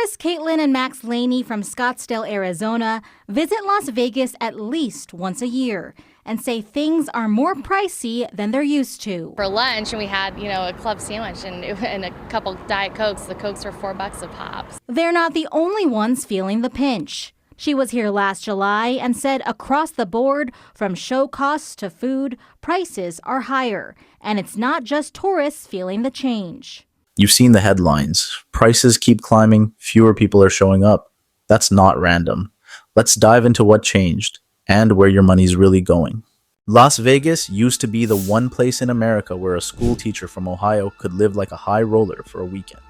Tourists Caitlin and Max Laney from Scottsdale, Arizona, visit Las Vegas at least once a year and say things are more pricey than they're used to. For lunch, and we had, a club sandwich and a couple Diet Cokes. The Cokes are $4 a pop. They're not the only ones feeling the pinch. She was here last July and said across the board, from show costs to food, prices are higher. And it's not just tourists feeling the change. You've seen the headlines. Prices keep climbing, fewer people are showing up. That's not random. Let's dive into what changed and where your money's really going. Las Vegas used to be the one place in America where a school teacher from Ohio could live like a high roller for a weekend.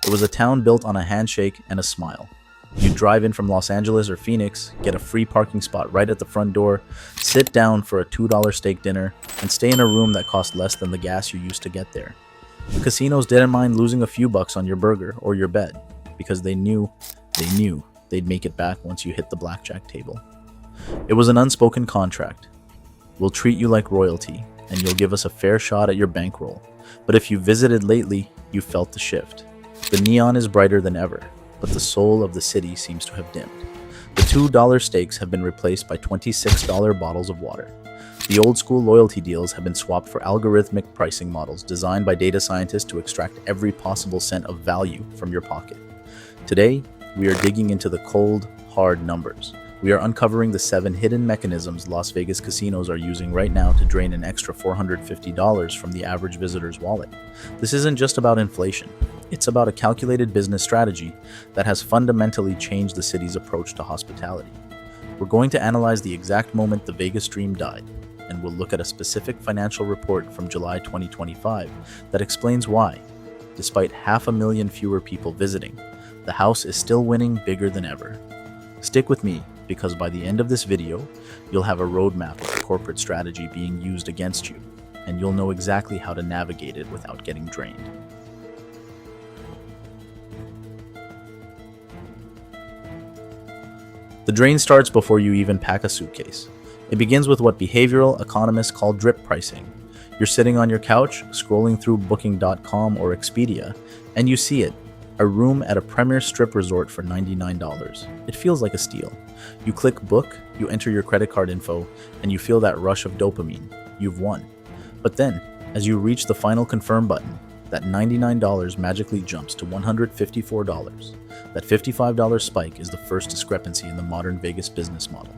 It was a town built on a handshake and a smile. You'd drive in from Los Angeles or Phoenix, get a free parking spot right at the front door, sit down for a $2 steak dinner, and stay in a room that cost less than the gas you used to get there. The casinos didn't mind losing a few bucks on your burger or your bed because they knew they'd make it back once you hit the blackjack table. It was an unspoken contract. We'll treat you like royalty and you'll give us a fair shot at your bankroll. But if you visited lately, you felt the shift. The neon is brighter than ever, but the soul of the city seems to have dimmed. The $2 steaks have been replaced by $26 bottles of water. The old-school loyalty deals have been swapped for algorithmic pricing models designed by data scientists to extract every possible cent of value from your pocket. Today, we are digging into the cold, hard numbers. We are uncovering the 7 hidden mechanisms Las Vegas casinos are using right now to drain an extra $450 from the average visitor's wallet. This isn't just about inflation. It's about a calculated business strategy that has fundamentally changed the city's approach to hospitality. We're going to analyze the exact moment the Vegas dream died, and we'll look at a specific financial report from July 2025 that explains why, despite 500,000 fewer people visiting, the house is still winning bigger than ever. Stick with me, because by the end of this video, you'll have a roadmap of the corporate strategy being used against you, and you'll know exactly how to navigate it without getting drained. The drain starts before you even pack a suitcase. It begins with what behavioral economists call drip pricing. You're sitting on your couch, scrolling through Booking.com or Expedia, and you see it, a room at a premier strip resort for $99. It feels like a steal. You click book, you enter your credit card info, and you feel that rush of dopamine. You've won. But then, as you reach the final confirm button, that $99 magically jumps to $154. That $55 spike is the first discrepancy in the modern Vegas business model.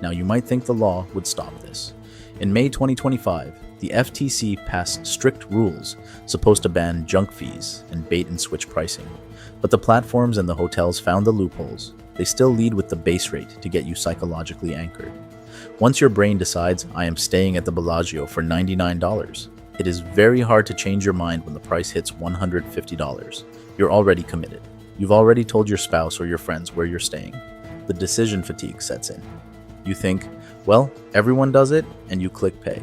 Now, you might think the law would stop this. In May 2025, the FTC passed strict rules supposed to ban junk fees and bait-and-switch pricing. But the platforms and the hotels found the loopholes. They still lead with the base rate to get you psychologically anchored. Once your brain decides, I am staying at the Bellagio for $99, it is very hard to change your mind when the price hits $150. You're already committed. You've already told your spouse or your friends where you're staying. The decision fatigue sets in. You think, well, everyone does it, and you click pay.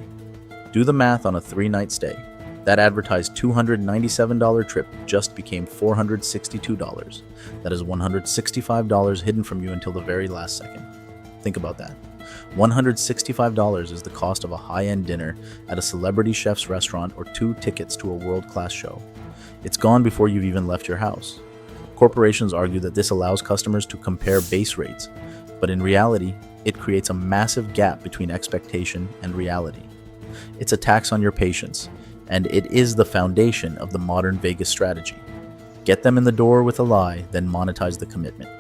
Do the math on a 3-night stay. That advertised $297 trip just became $462. That is $165 hidden from you until the very last second. Think about that. $165 is the cost of a high-end dinner at a celebrity chef's restaurant or 2 tickets to a world-class show. It's gone before you've even left your house. Corporations argue that this allows customers to compare base rates, but in reality, it creates a massive gap between expectation and reality. It's a tax on your patience, and it is the foundation of the modern Vegas strategy. Get them in the door with a lie, then monetize the commitment.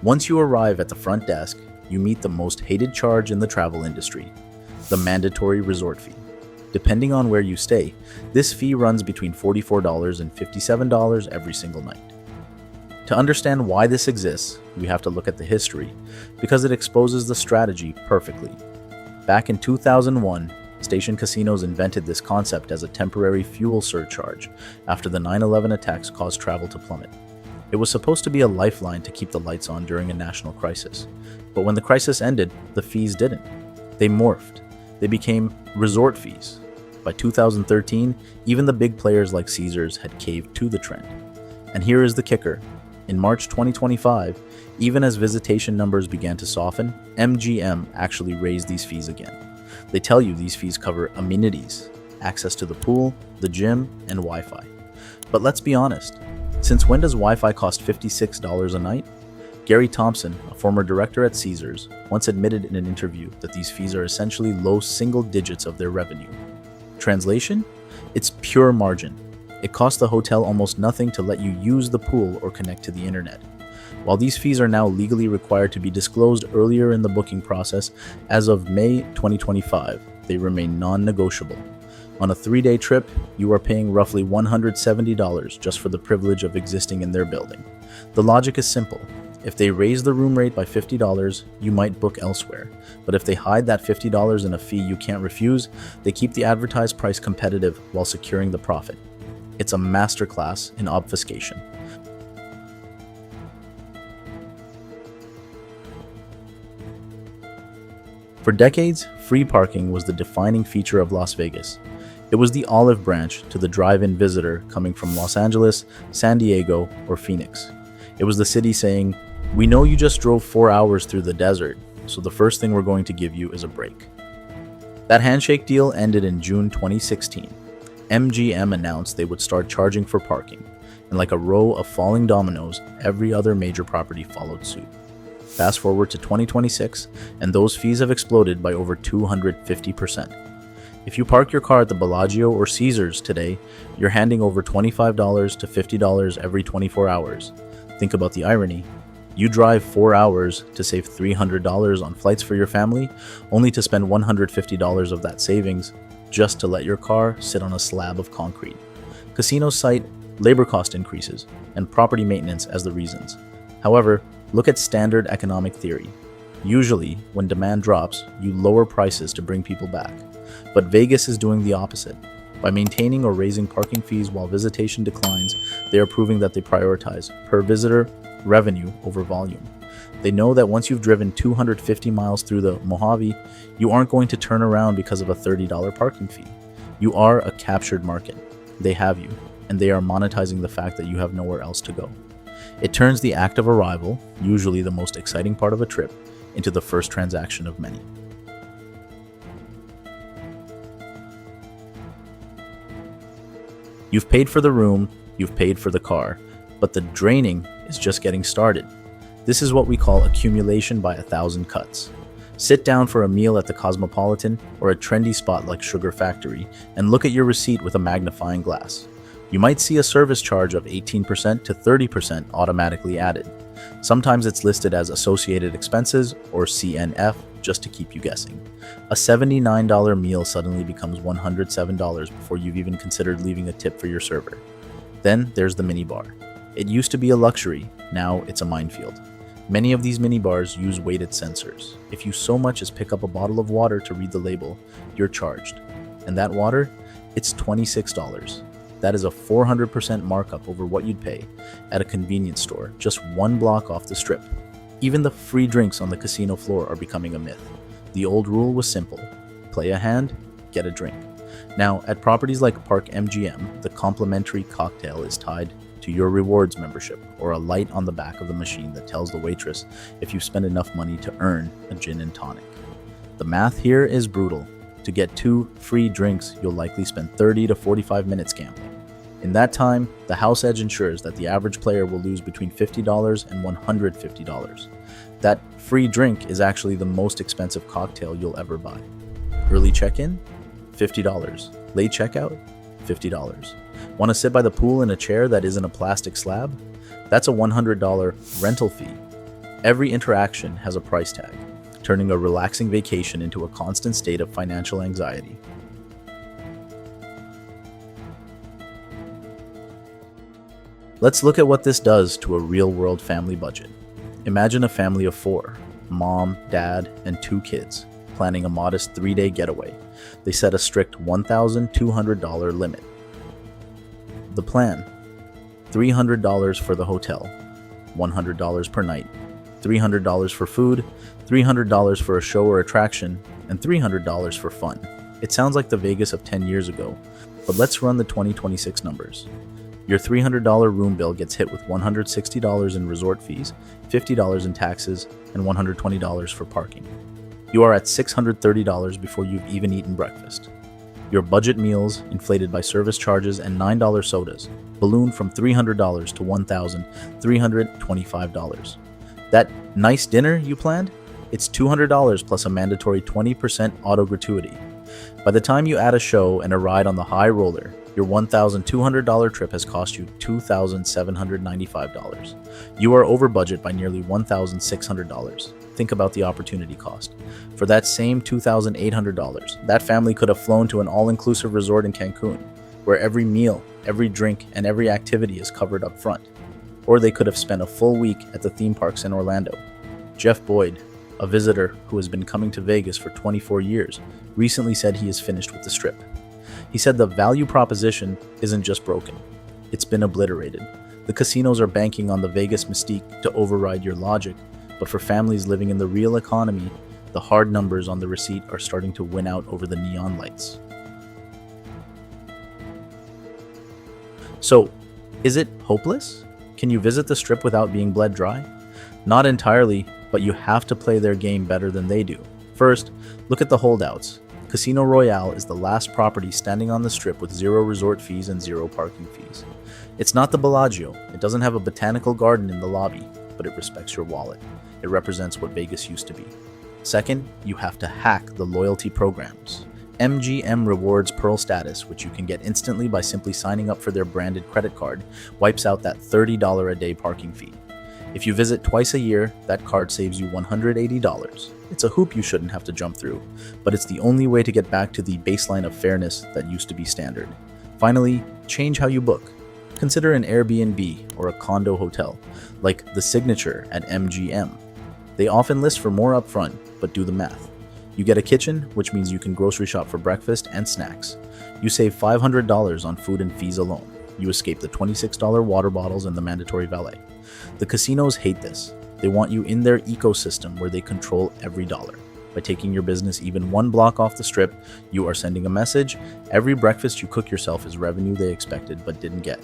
Once you arrive at the front desk, you meet the most hated charge in the travel industry, the mandatory resort fee. Depending on where you stay, this fee runs between $44 and $57 every single night. To understand why this exists, we have to look at the history, because it exposes the strategy perfectly. Back in 2001, Station Casinos invented this concept as a temporary fuel surcharge after the 9/11 attacks caused travel to plummet. It was supposed to be a lifeline to keep the lights on during a national crisis. But when the crisis ended, the fees didn't. They morphed. They became resort fees. By 2013, even the big players like Caesars had caved to the trend. And here is the kicker. In March 2025, even as visitation numbers began to soften, MGM actually raised these fees again. They tell you these fees cover amenities, access to the pool, the gym, and Wi-Fi. But let's be honest, since when does Wi-Fi cost $56 a night? Gary Thompson, a former director at Caesars, once admitted in an interview that these fees are essentially low single digits of their revenue. Translation? It's pure margin. It costs the hotel almost nothing to let you use the pool or connect to the internet. While these fees are now legally required to be disclosed earlier in the booking process, as of May 2025, they remain non-negotiable. On a 3-day trip, you are paying roughly $170 just for the privilege of existing in their building. The logic is simple. If they raise the room rate by $50, you might book elsewhere. But if they hide that $50 in a fee you can't refuse, they keep the advertised price competitive while securing the profit. It's a masterclass in obfuscation. For decades, free parking was the defining feature of Las Vegas. It was the olive branch to the drive-in visitor coming from Los Angeles, San Diego, or Phoenix. It was the city saying, "We know you just drove 4 hours through the desert, so the first thing we're going to give you is a break." That handshake deal ended in June 2016. MGM announced they would start charging for parking, and like a row of falling dominoes, every other major property followed suit. Fast forward to 2026, and those fees have exploded by over 250%. If you park your car at the Bellagio or Caesars today, you're handing over $25 to $50 every 24 hours. Think about the irony. You drive 4 hours to save $300 on flights for your family, only to spend $150 of that savings just to let your car sit on a slab of concrete. Casinos cite labor cost increases and property maintenance as the reasons. However, look at standard economic theory. Usually, when demand drops, you lower prices to bring people back. But Vegas is doing the opposite. By maintaining or raising parking fees while visitation declines, they are proving that they prioritize per visitor revenue over volume. They know that once you've driven 250 miles through the Mojave, you aren't going to turn around because of a $30 parking fee. You are a captured market. They have you, and they are monetizing the fact that you have nowhere else to go. It turns the act of arrival, usually the most exciting part of a trip, into the first transaction of many. You've paid for the room, you've paid for the car, but the draining is just getting started. This is what we call accumulation by 1,000 cuts. Sit down for a meal at the Cosmopolitan or a trendy spot like Sugar Factory and look at your receipt with a magnifying glass. You might see a service charge of 18% to 30% automatically added. Sometimes it's listed as associated expenses or CNF just to keep you guessing. A $79 meal suddenly becomes $107 before you've even considered leaving a tip for your server. Then there's the minibar. It used to be a luxury, now it's a minefield. Many of these minibars use weighted sensors. If you so much as pick up a bottle of water to read the label, you're charged. And that water, it's $26. That is a 400% markup over what you'd pay at a convenience store just 1 block off the strip. Even the free drinks on the casino floor are becoming a myth. The old rule was simple: play a hand, get a drink. Now, at properties like Park MGM, the complimentary cocktail is tied to your rewards membership or a light on the back of the machine that tells the waitress if you spend enough money to earn a gin and tonic. The math here is brutal. To get 2 free drinks, you'll likely spend 30 to 45 minutes gambling. In that time, the house edge ensures that the average player will lose between $50 and $150. That free drink is actually the most expensive cocktail you'll ever buy. Early check-in? $50. Late checkout? $50. Want to sit by the pool in a chair that isn't a plastic slab? That's a $100 rental fee. Every interaction has a price tag, turning a relaxing vacation into a constant state of financial anxiety. Let's look at what this does to a real-world family budget. Imagine a family of 4, mom, dad, and 2 kids, planning a modest 3-day getaway. They set a strict $1,200 limit. The plan: $300 for the hotel, $100 per night, $300 for food, $300 for a show or attraction, and $300 for fun. It sounds like the Vegas of 10 years ago, but let's run the 2026 numbers. Your $300 room bill gets hit with $160 in resort fees, $50 in taxes, and $120 for parking. You are at $630 before you've even eaten breakfast. Your budget meals, inflated by service charges and $9 sodas, balloon from $300 to $1,325. That nice dinner you planned? It's $200 plus a mandatory 20% auto gratuity. By the time you add a show and a ride on the high roller, your $1,200 trip has cost you $2,795. You are over budget by nearly $1,600. Think about the opportunity cost. For that same $2,800, that family could have flown to an all-inclusive resort in Cancun, where every meal, every drink, and every activity is covered up front. Or they could have spent a full week at the theme parks in Orlando. Jeff Boyd, a visitor who has been coming to Vegas for 24 years, recently said he is finished with the Strip. He said the value proposition isn't just broken, it's been obliterated. The casinos are banking on the Vegas mystique to override your logic, but for families living in the real economy, the hard numbers on the receipt are starting to win out over the neon lights. So, is it hopeless? Can you visit the Strip without being bled dry? Not entirely, but you have to play their game better than they do. First, look at the holdouts. Casino Royale is the last property standing on the Strip with zero resort fees and zero parking fees. It's not the Bellagio. It doesn't have a botanical garden in the lobby, but it respects your wallet. It represents what Vegas used to be. Second, you have to hack the loyalty programs. MGM Rewards Pearl status, which you can get instantly by simply signing up for their branded credit card, wipes out that $30 a day parking fee. If you visit twice a year, that card saves you $180. It's a hoop you shouldn't have to jump through, but it's the only way to get back to the baseline of fairness that used to be standard. Finally, change how you book. Consider an Airbnb or a condo hotel, like The Signature at MGM. They often list for more upfront, but do the math. You get a kitchen, which means you can grocery shop for breakfast and snacks. You save $500 on food and fees alone. You escape the $26 water bottles and the mandatory valet. The casinos hate this. They want you in their ecosystem where they control every dollar. By taking your business even one block off the Strip, you are sending a message. Every breakfast you cook yourself is revenue they expected but didn't get.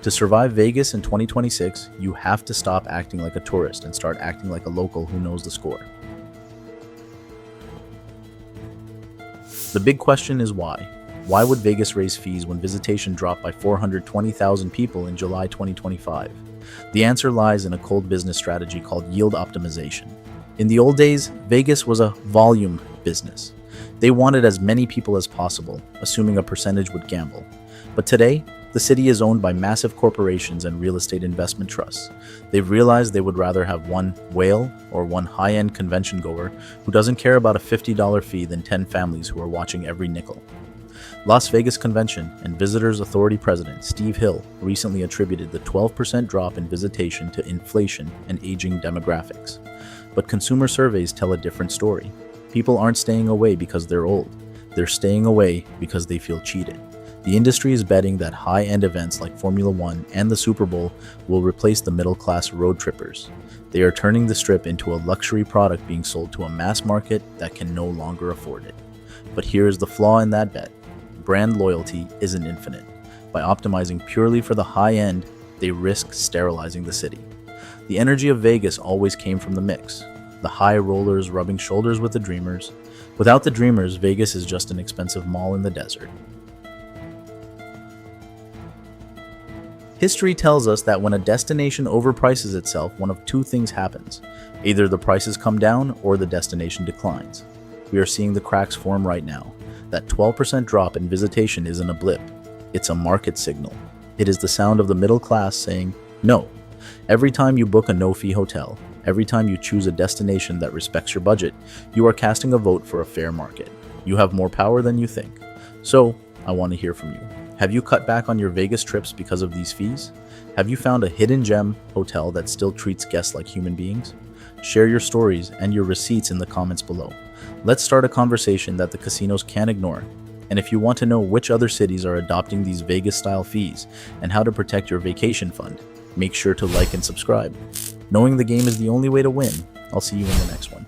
To survive Vegas in 2026, you have to stop acting like a tourist and start acting like a local who knows the score. The big question is why? Why would Vegas raise fees when visitation dropped by 420,000 people in July 2025? The answer lies in a cold business strategy called yield optimization. In the old days, Vegas was a volume business. They wanted as many people as possible, assuming a percentage would gamble. But today, the city is owned by massive corporations and real estate investment trusts. They've realized they would rather have one whale or one high-end convention goer who doesn't care about a $50 fee than 10 families who are watching every nickel. Las Vegas Convention and Visitors Authority President Steve Hill recently attributed the 12% drop in visitation to inflation and aging demographics. But consumer surveys tell a different story. People aren't staying away because they're old. They're staying away because they feel cheated. The industry is betting that high-end events like Formula One and the Super Bowl will replace the middle-class road trippers. They are turning the Strip into a luxury product being sold to a mass market that can no longer afford it. But here is the flaw in that bet. Brand loyalty isn't infinite. By optimizing purely for the high end, they risk sterilizing the city. The energy of Vegas always came from the mix. The high rollers rubbing shoulders with the dreamers. Without the dreamers, Vegas is just an expensive mall in the desert. History tells us that when a destination overprices itself, one of two things happens. Either the prices come down or the destination declines. We are seeing the cracks form right now. That 12% drop in visitation isn't a blip. It's a market signal. It is the sound of the middle class saying, no. Every time you book a no-fee hotel, every time you choose a destination that respects your budget, you are casting a vote for a fair market. You have more power than you think. So, I want to hear from you. Have you cut back on your Vegas trips because of these fees? Have you found a hidden gem hotel that still treats guests like human beings? Share your stories and your receipts in the comments below. Let's start a conversation that the casinos can't ignore. And if you want to know which other cities are adopting these Vegas-style fees and how to protect your vacation fund, make sure to like and subscribe. Knowing the game is the only way to win. I'll see you in the next one.